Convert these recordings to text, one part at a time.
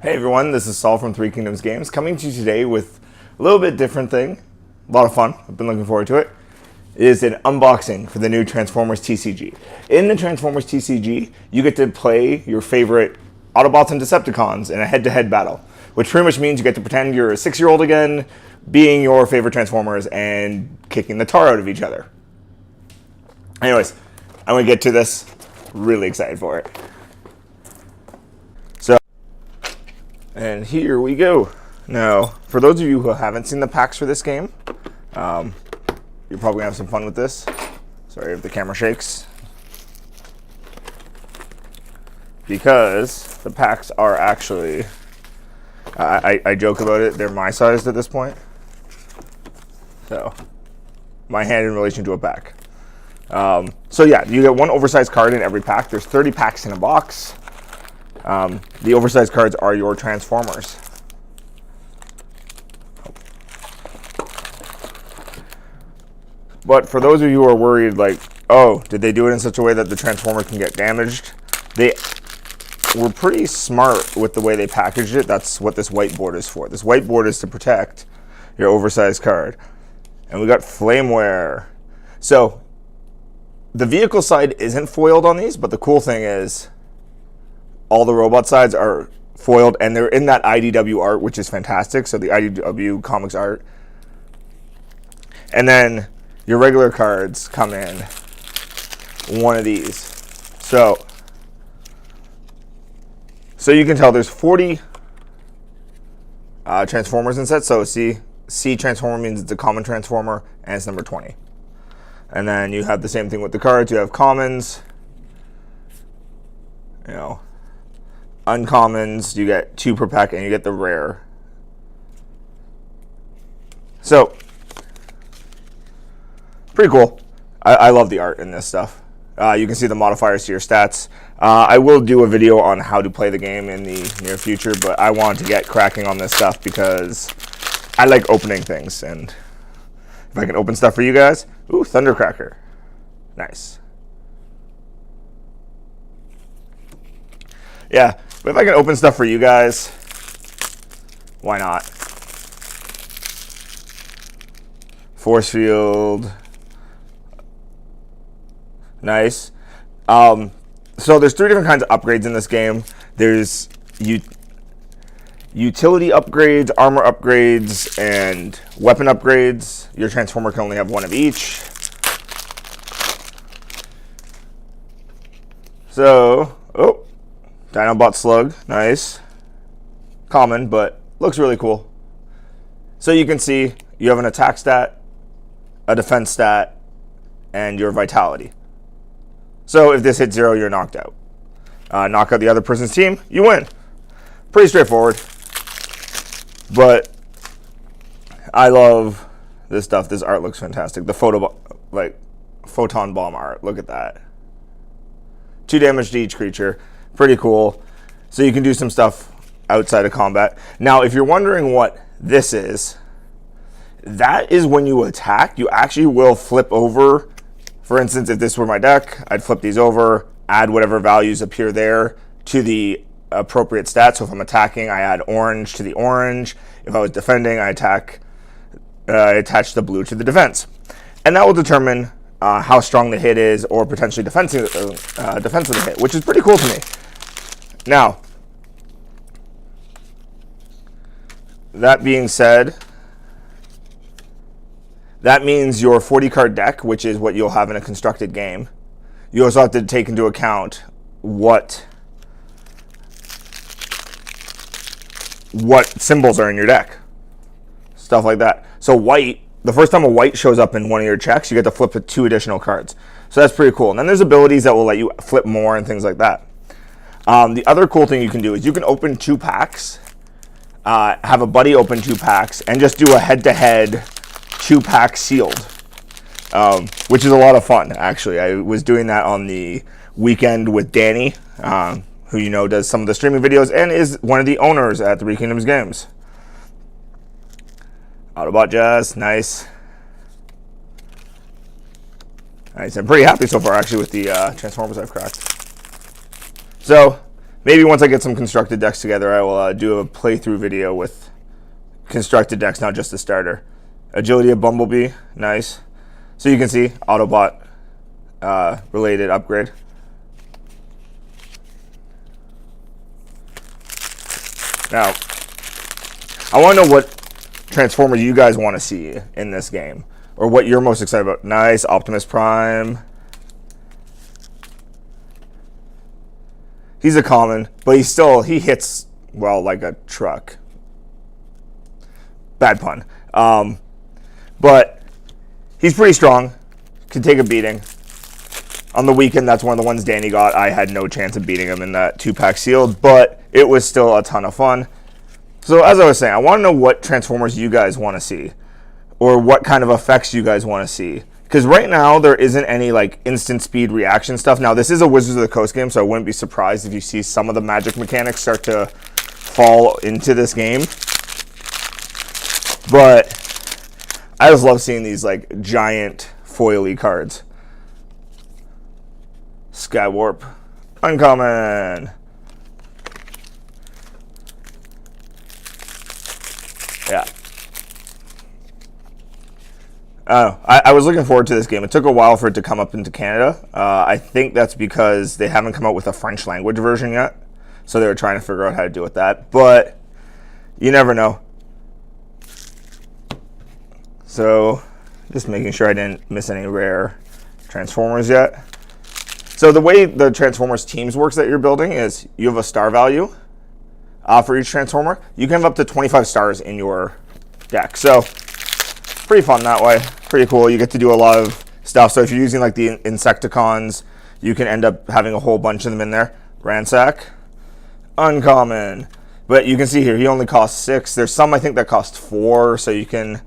Hey everyone, this is Saul from Three Kingdoms Games, coming to you today with a little bit different thing. A lot of fun. I've been looking forward to it. It is an unboxing for the new Transformers TCG. In the Transformers TCG, you get to play your favorite Autobots and Decepticons in a head-to-head battle, which pretty much means you get to pretend you're a 6-year-old again, being your favorite Transformers and kicking the tar out of each other. Anyways, I'm going to get to this. Really excited for it. And here we go. Now, for those of you who haven't seen the packs for this game, you're probably gonna have some fun with this. Sorry if the camera shakes. Because the packs are actually, I joke about it, they're my size at this point. So, my hand in relation to a pack. So yeah, you get one oversized card in every pack. There's 30 packs in a box. The oversized cards are your Transformers. But for those of you who are worried, like, oh, did they do it in such a way that the Transformer can get damaged? They were pretty smart with the way they packaged it. That's what this whiteboard is for. This whiteboard is to protect your oversized card. And we got Flameware. So, the vehicle side isn't foiled on these, but the cool thing is, all the robot sides are foiled, and they're in that IDW art, which is fantastic. So the IDW comics art. And then your regular cards come in one of these. So you can tell there's 40 Transformers in set. So C Transformer means it's a common Transformer, and it's number 20. And then you have the same thing with the cards. You have commons, uncommons, you get 2 per pack, and you get the rare. So, pretty cool. I love the art in this stuff. You can see the modifiers to your stats. I will do a video on how to play the game in the near future, but I want to get cracking on this stuff because I like opening things, and if I can open stuff for you guys. Ooh, Thundercracker. Nice. Yeah, but if I can open stuff for you guys, why not? Force Field. Nice. So there's 3 different kinds of upgrades in this game. There's utility upgrades, armor upgrades, and weapon upgrades. Your Transformer can only have 1 of each. So, Dinobot Slug, nice. Common, but looks really cool. So you can see you have an attack stat, a defense stat, and your vitality. So if this hits 0, you're knocked out. Knock out the other person's team, you win. Pretty straightforward. But I love this stuff. This art looks fantastic. The photon bomb art. Look at that. 2 damage to each creature. Pretty cool. So you can do some stuff outside of combat. Now, if you're wondering what this is, that is when you attack, you actually will flip over. For instance, if this were my deck, I'd flip these over, add whatever values appear there to the appropriate stats. So if I'm attacking, I add orange to the orange. If I was defending, I attach the blue to the defense. And that will determine how strong the hit is, or potentially defense of the hit, which is pretty cool to me. Now, that being said, that means your 40 card deck, which is what you'll have in a constructed game, you also have to take into account what symbols are in your deck. Stuff like that. So white, the first time a white shows up in one of your checks, you get to flip 2 additional cards. So that's pretty cool. And then there's abilities that will let you flip more and things like that. The other cool thing you can do is you can open 2 packs, have a buddy open 2 packs, and just do a head-to-head 2-pack sealed, which is a lot of fun, actually. I was doing that on the weekend with Danny, who does some of the streaming videos and is one of the owners at Three Kingdoms Games. Autobot Jazz, nice. Nice. I'm pretty happy so far, actually, with the Transformers I've cracked. So, maybe once I get some constructed decks together, I will do a playthrough video with constructed decks, not just the starter. Agility of Bumblebee, nice. So you can see Autobot related upgrade. Now, I want to know what Transformers you guys want to see in this game, or what you're most excited about. Nice, Optimus Prime. He's a common, but he hits, well, like a truck. Bad pun. But he's pretty strong, can take a beating. On the weekend, that's one of the ones Danny got. I had no chance of beating him in that 2-pack sealed, but it was still a ton of fun. So as I was saying, I want to know what Transformers you guys want to see, or what kind of effects you guys want to see. Because right now, there isn't any like instant speed reaction stuff. Now, this is a Wizards of the Coast game, so I wouldn't be surprised if you see some of the magic mechanics start to fall into this game. But I just love seeing these like giant foily cards. Skywarp. Uncommon. Yeah. I was looking forward to this game. It took a while for it to come up into Canada. I think that's because they haven't come out with a French language version yet. So they were trying to figure out how to deal with that. But you never know. So just making sure I didn't miss any rare Transformers yet. So the way the Transformers teams works that you're building is you have a star value for each Transformer. You can have up to 25 stars in your deck. So pretty fun that way. Pretty cool. You get to do a lot of stuff. So if you're using like the Insecticons, you can end up having a whole bunch of them in there. Ransack. Uncommon. But you can see here, he only costs 6. There's some I think that cost 4. So you can,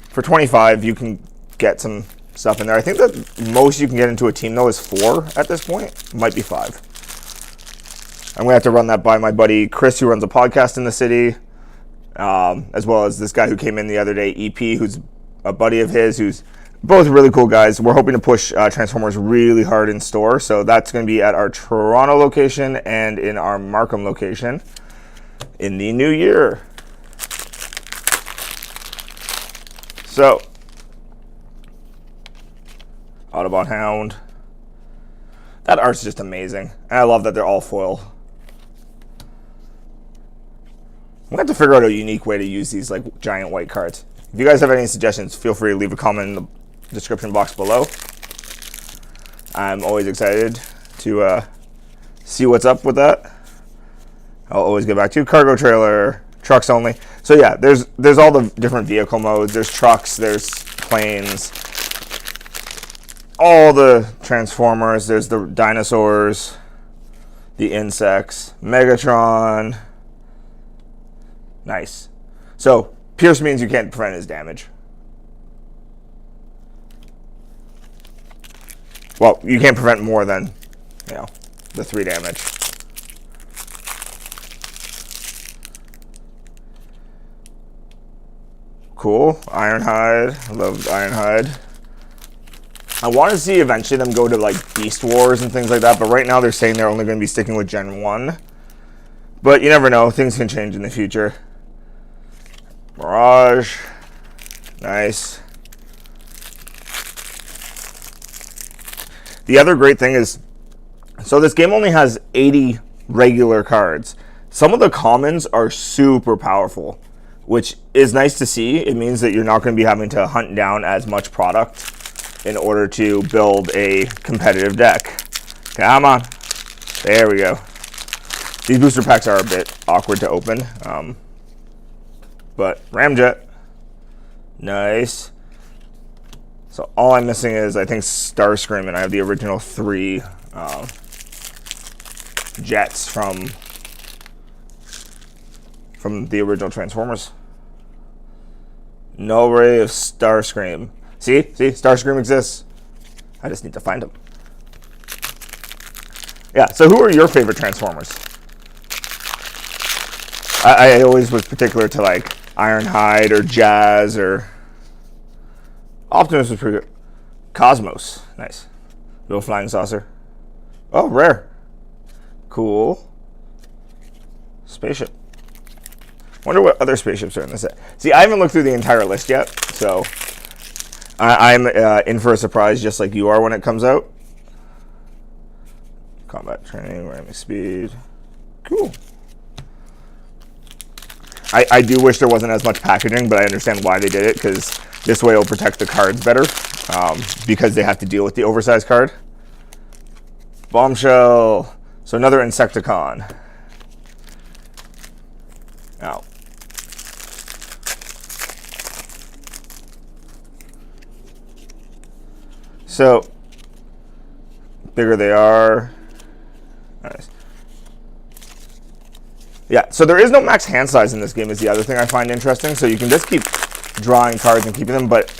for 25, you can get some stuff in there. I think that most you can get into a team though is 4 at this point. Might be 5. I'm gonna have to run that by my buddy Chris, who runs a podcast in the city, as well as this guy who came in the other day, EP, who's a buddy of his, who's both really cool guys. We're hoping to push Transformers really hard in store, so that's going to be at our Toronto location and in our Markham location in the new year. So, Autobot Hound. That art's just amazing, and I love that they're all foil. I'm going to have to figure out a unique way to use these like giant white cards. If you guys have any suggestions, feel free to leave a comment in the description box below. I'm always excited to see what's up with that. I'll always get back to you. Cargo trailer, trucks only. So yeah, there's all the different vehicle modes. There's trucks, there's planes, all the Transformers. There's the dinosaurs, the insects, Megatron. Nice. So Pierce means you can't prevent his damage. Well, you can't prevent more than, the 3 damage. Cool. Ironhide. I love Ironhide. I want to see eventually them go to like Beast Wars and things like that, but right now they're saying they're only going to be sticking with Gen 1. But you never know. Things can change in the future. Mirage. Nice. The other great thing is, so this game only has 80 regular cards. Some of the commons are super powerful, which is nice to see. It means that you're not going to be having to hunt down as much product in order to build a competitive deck. Come on. There we go. These booster packs are a bit awkward to open. But Ramjet, nice. So all I'm missing is, I think, Starscream, and I have the original 3 jets from the original Transformers. No ray of Starscream. See, Starscream exists. I just need to find him. Yeah. So who are your favorite Transformers? I always was particular to like Ironhide or Jazz or Optimus was pretty good. Cosmos, nice. Little flying saucer. Oh, rare. Cool. Spaceship. Wonder what other spaceships are in this set. See, I haven't looked through the entire list yet, so I'm in for a surprise just like you are when it comes out. Combat training, ramming speed. Cool. I do wish there wasn't as much packaging, but I understand why they did it, because this way it'll protect the cards better, because they have to deal with the oversized card. Bombshell. So another Insecticon. Now, so bigger they are. Nice. Yeah, so there is no max hand size in this game is the other thing I find interesting. So you can just keep drawing cards and keeping them, but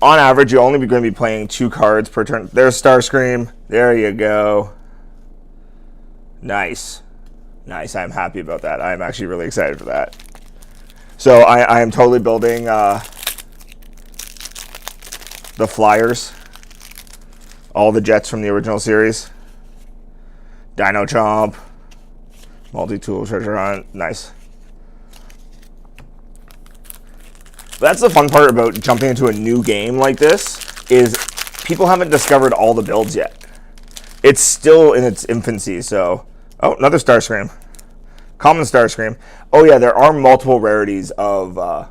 on average, you're only going to be playing 2 cards per turn. There's Starscream. There you go. Nice. Nice. I'm happy about that. I'm actually really excited for that. So I am totally building the Flyers. All the jets from the original series. Dino Chomp. Multi-tool treasure hunt. Nice. That's the fun part about jumping into a new game like this, is people haven't discovered all the builds yet. It's still in its infancy, so... Oh, another Starscream. Common Starscream. Oh yeah, there are multiple rarities of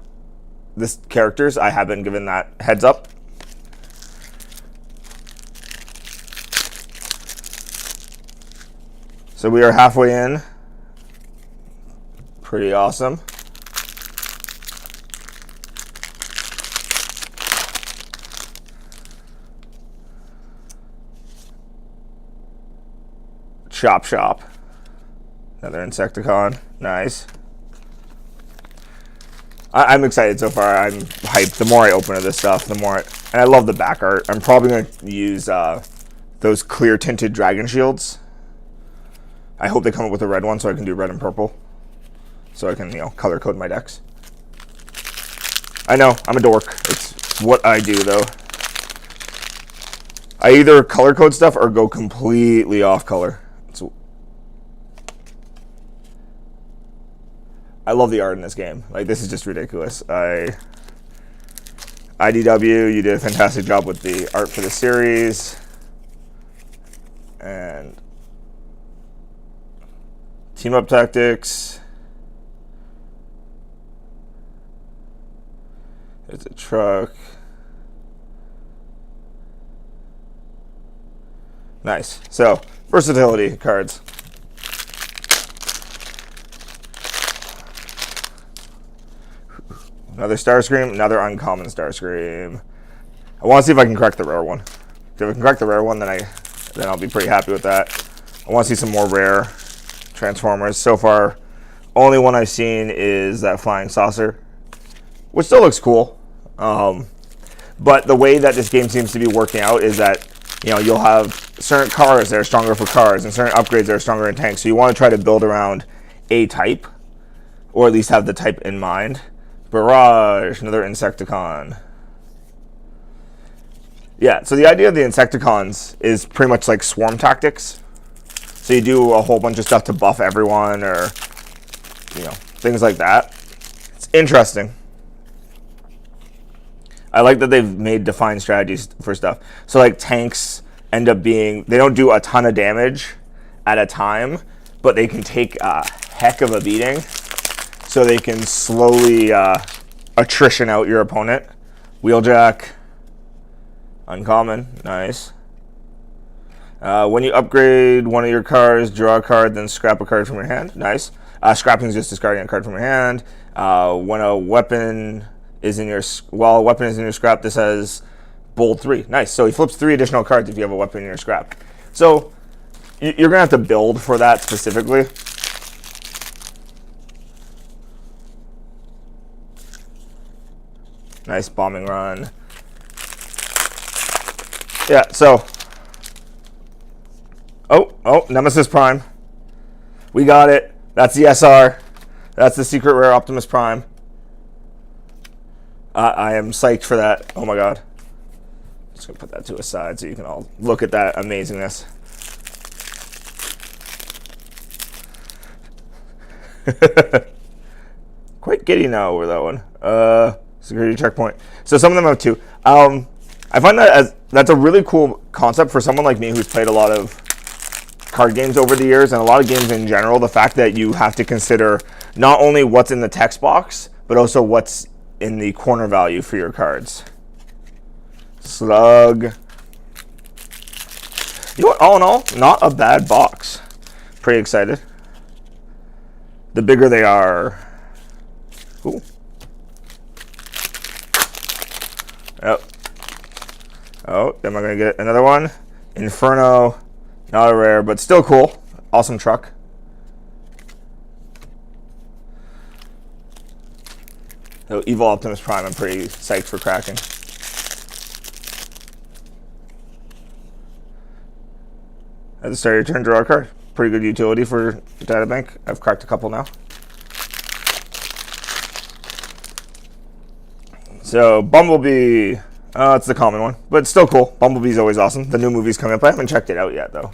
this characters. I have been given that heads up. So we are halfway in. Pretty awesome. Chop Shop. Another Insecticon. Nice. I'm excited so far. I'm hyped. The more I open of this stuff, the more... And I love the back art. I'm probably going to use those clear tinted dragon shields. I hope they come up with a red one so I can do red and purple. So I can, color code my decks. I know, I'm a dork. It's what I do, though. I either color code stuff or go completely off color. I love the art in this game. Like, this is just ridiculous. IDW, you did a fantastic job with the art for the series. And Team Up Tactics. It's a truck. Nice. So, versatility cards. Another Starscream, another uncommon Starscream. I want to see if I can crack the rare one. If I can crack the rare one, then I'll be pretty happy with that. I want to see some more rare Transformers. So far, only one I've seen is that flying saucer, which still looks cool. But the way that this game seems to be working out is that you'll have certain cars that are stronger for cars and certain upgrades that are stronger in tanks. So you want to try to build around a type, or at least have the type in mind. Barrage, another Insecticon. Yeah, so the idea of the Insecticons is pretty much like swarm tactics. So you do a whole bunch of stuff to buff everyone, or things like that. It's interesting. I like that they've made defined strategies for stuff. So like tanks end up being, they don't do a ton of damage at a time, but they can take a heck of a beating. So they can slowly attrition out your opponent. Wheeljack. Uncommon. Nice. When you upgrade one of your cards, draw a card, then scrap a card from your hand. Nice. Scrapping is just discarding a card from your hand. When a weapon is in your... While a weapon is in your scrap, this has bold 3. Nice. So he flips 3 additional cards if you have a weapon in your scrap. So you're going to have to build for that specifically. Nice bombing run. Yeah, so... Oh, Nemesis Prime. We got it. That's the SR. That's the secret rare Optimus Prime. I am psyched for that. Oh my god. Just going to put that to a side so you can all look at that amazingness. Quite giddy now over that one. Security checkpoint. So some of them have two. I find that's a really cool concept for someone like me who's played a lot of card games over the years and a lot of games in general. The fact that you have to consider not only what's in the text box, but also what's in the corner value for your cards. Slug. You know what? All in all, not a bad box. Pretty excited. The bigger they are. Ooh. Yep. Oh, am I going to get another one? Inferno. Not a rare, but still cool. Awesome truck. So Evil Optimus Prime, I'm pretty psyched for cracking. At the start of your turn, draw a card. Pretty good utility for data bank. I've cracked a couple now. So Bumblebee, it's the common one, but still cool. Bumblebee's always awesome. The new movie's coming up. I haven't checked it out yet, though.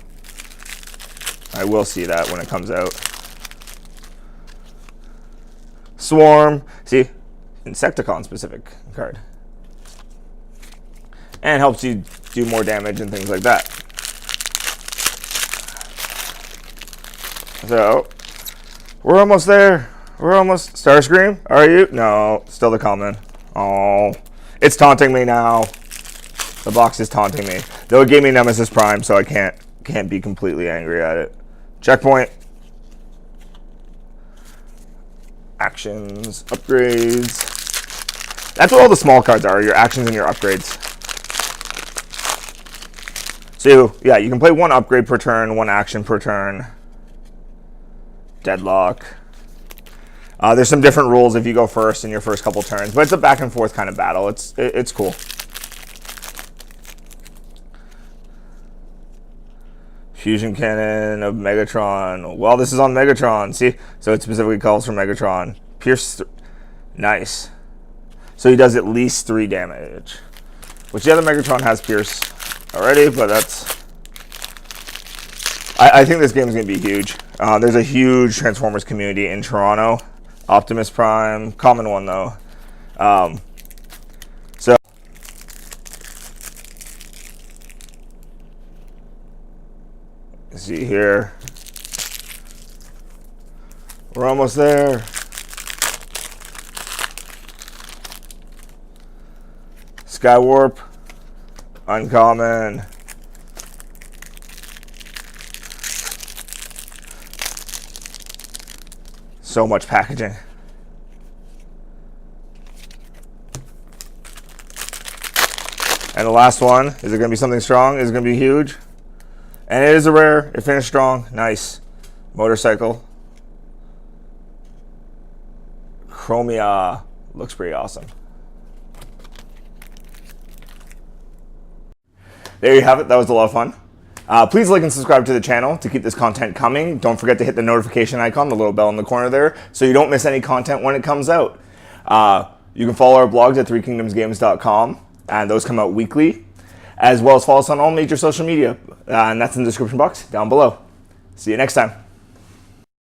I will see that when it comes out. Swarm, see, Insecticon specific card, and helps you do more damage and things like that. So we're almost there. We're almost. Starscream, are you? No, still the common. Oh, it's taunting me now. The box is taunting me. Though it gave me Nemesis Prime, so I can't be completely angry at it. Checkpoint. Actions, upgrades. That's what all the small cards are, your actions and your upgrades. So, yeah, you can play one upgrade per turn, one action per turn. Deadlock. There's some different rules if you go first in your first couple turns, but it's a back and forth kind of battle. It's cool. Fusion Cannon of Megatron. Well, this is on Megatron. See? So it specifically calls for Megatron. Pierce. Nice. So he does at least 3 damage. Which the other Megatron has Pierce already, but that's... I think this game is going to be huge. There's a huge Transformers community in Toronto. Optimus Prime. Common one, though. So... Let's see here. We're almost there. Skywarp. Uncommon. So much packaging. And the last one, is it going to be something strong? Is it going to be huge? And it is a rare. It finished strong. Nice. Motorcycle. Chromia. Looks pretty awesome. There you have it. That was a lot of fun. Please like and subscribe to the channel to keep this content coming. Don't forget to hit the notification icon, the little bell in the corner there, so you don't miss any content when it comes out. You can follow our blogs at threekingdomsgames.com, and those come out weekly, as well as follow us on all major social media, and that's in the description box down below. See you next time.